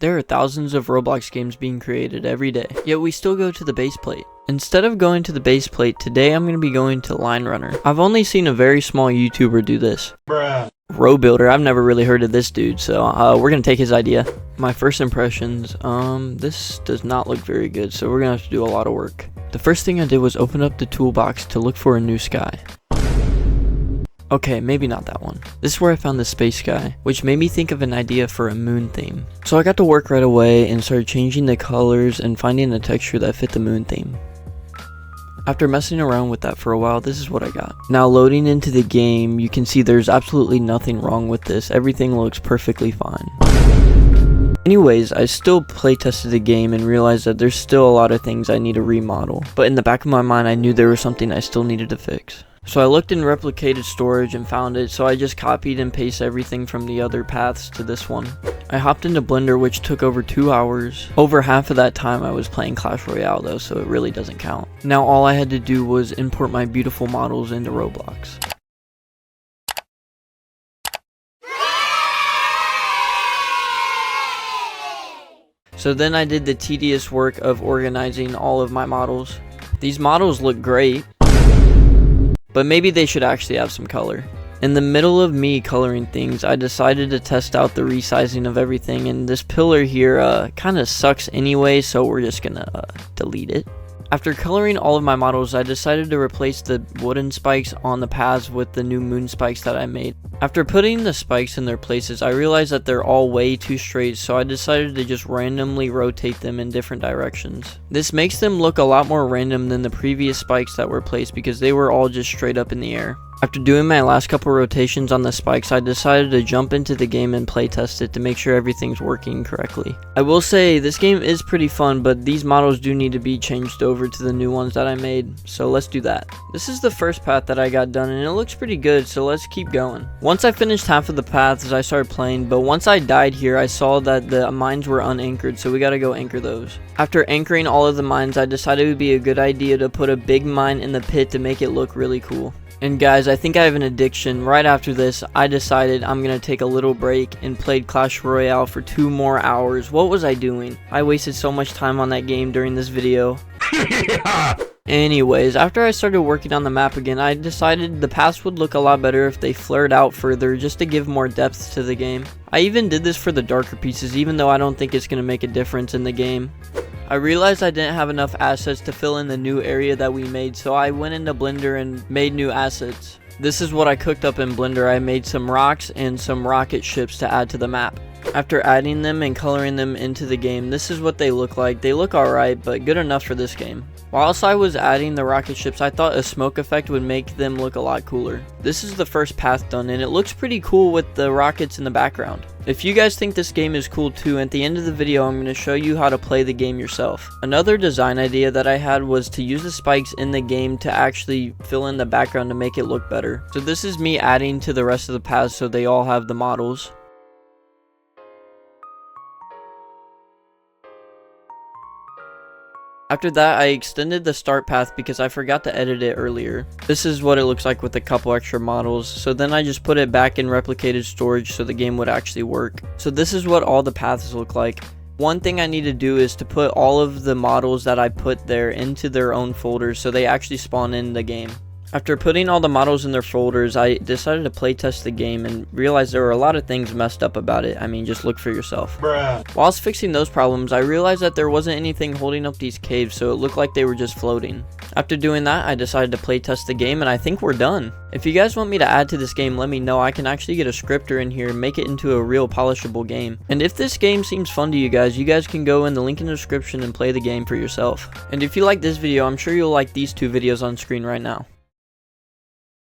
There are thousands of Roblox games being created every day, yet we still go to the base plate. Instead of going to the base plate, today I'm going to be going to Line Runner. I've only seen a very small YouTuber do this. Bruh. RoBuilder, I've never really heard of this dude, so we're going to take his idea. My first impressions, this does not look very good, so we're going to have to do a lot of work. The first thing I did was open up the toolbox to look for a new sky. Okay, maybe not that one. This is where I found the space sky, which made me think of an idea for a moon theme. So I got to work right away and started changing the colors and finding a texture that fit the moon theme. After messing around with that for a while, this is what I got. Now loading into the game, you can see there's absolutely nothing wrong with this. Everything looks perfectly fine. Anyways, I still playtested the game and realized that there's still a lot of things I need to remodel. But in the back of my mind, I knew there was something I still needed to fix. So I looked in replicated storage and found it, so I just copied and pasted everything from the other paths to this one. I hopped into Blender, which took over 2 hours. Over half of that time I was playing Clash Royale though, so it really doesn't count. Now all I had to do was import my beautiful models into Roblox. So then I did the tedious work of organizing all of my models. These models look great, but maybe they should actually have some color. In the middle of me coloring things, I decided to test out the resizing of everything, and this pillar here kind of sucks anyway, so we're just gonna delete it. After coloring all of my models, I decided to replace the wooden spikes on the paths with the new moon spikes that I made. After putting the spikes in their places, I realized that they're all way too straight, so I decided to just randomly rotate them in different directions. This makes them look a lot more random than the previous spikes that were placed because they were all just straight up in the air. After doing my last couple rotations on the spikes, I decided to jump into the game and playtest it to make sure everything's working correctly. I will say, this game is pretty fun, but these models do need to be changed over to the new ones that I made, so let's do that. This is the first path that I got done, and it looks pretty good, so let's keep going. Once I finished half of the paths, I started playing, but once I died here, I saw that the mines were unanchored, so we gotta go anchor those. After anchoring all of the mines, I decided it would be a good idea to put a big mine in the pit to make it look really cool. And guys, I think I have an addiction. Right after this, I decided I'm gonna take a little break and played Clash Royale for 2 more hours. What was I doing? I wasted so much time on that game during this video. Anyways, after I started working on the map again, I decided the paths would look a lot better if they flared out further just to give more depth to the game. I even did this for the darker pieces, even though I don't think it's gonna make a difference in the game. I realized I didn't have enough assets to fill in the new area that we made, so I went into Blender and made new assets. This is what I cooked up in Blender. I made some rocks and some rocket ships to add to the map. After adding them and coloring them into the game, this is what they look like. They look alright, but good enough for this game. Whilst I was adding the rocket ships, I thought a smoke effect would make them look a lot cooler. This is the first path done, and it looks pretty cool with the rockets in the background. If you guys think this game is cool too, at the end of the video I'm going to show you how to play the game yourself. Another design idea that I had was to use the spikes in the game to actually fill in the background to make it look better. So this is me adding to the rest of the paths so they all have the models. After that, I extended the start path because I forgot to edit it earlier. This is what it looks like with a couple extra models, so then I just put it back in replicated storage so the game would actually work. So this is what all the paths look like. One thing I need to do is to put all of the models that I put there into their own folders so they actually spawn in the game. After putting all the models in their folders, I decided to playtest the game and realized there were a lot of things messed up about it. I mean, just look for yourself. Bruh. Whilst fixing those problems, I realized that there wasn't anything holding up these caves, so it looked like they were just floating. After doing that, I decided to playtest the game, and I think we're done. If you guys want me to add to this game, let me know. I can actually get a scripter in here and make it into a real polishable game. And if this game seems fun to you guys can go in the link in the description and play the game for yourself. And if you like this video, I'm sure you'll like these 2 videos on screen right now.